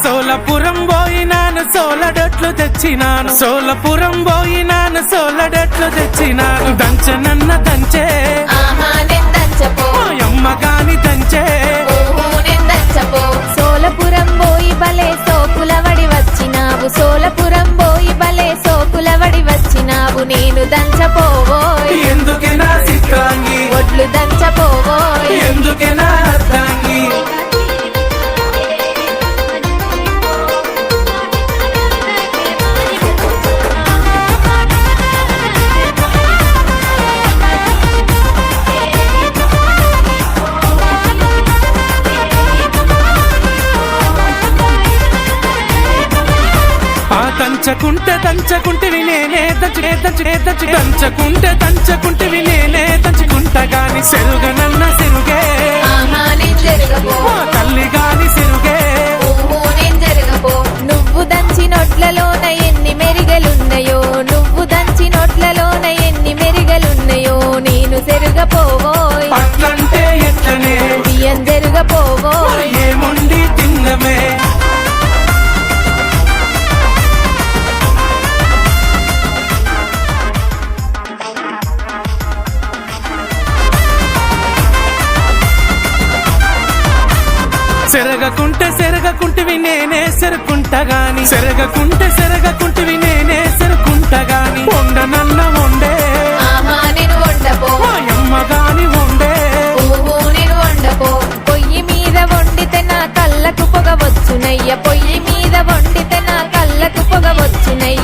సోలపురం పోయినాను సోలడట్లు తెచ్చినాను సోలపురం పోయినాను సోలడట్లు తెచ్చినాను దంచనన్న దంచే అమ్మ గాని దంచే సోలపురం పోయి బలే సోకులవడి వచ్చినావు సోలపురం పోయి బలే సోకులవడి వచ్చినావు నేను దంచపోవోయ్ ఎందుకే నా సిక్కాంగి ఒడ్లు దంచపోవోయ్ ఎందుకే నా అర్థాంగి దంచకుంటివి నేనే దంచకుంటివి నేనే దంచుకుంటా గాని సెరుగనన్న సెరుగే తల్లి గాని సెరుగే నువ్వు దంచి నోట్లలోన ఎన్ని మెరిగలున్నాయో నువ్వు దంచి నోట్లలోన ఎన్ని మెరిగలున్నాయో నేను సెరుగపోవోయ్ అట్లంటే ఎట్లనే బియ్యం జరుగపోవోయ్ ఏముండి తిన్నమే సెరగకుంటివి నేనే సెరుకుంటా గాని సెరగకుంటివి నేనే సెరుకుంటా గాని వండనన్న వండే నేను వండపో అమ్మ గాని వండే నేను వండపో పొయ్యి మీద వండితే నా కళ్ళకు పొగ వచ్చునయ్య పొయ్యి మీద వండితే నా కళ్ళకు పొగ వచ్చునయ్య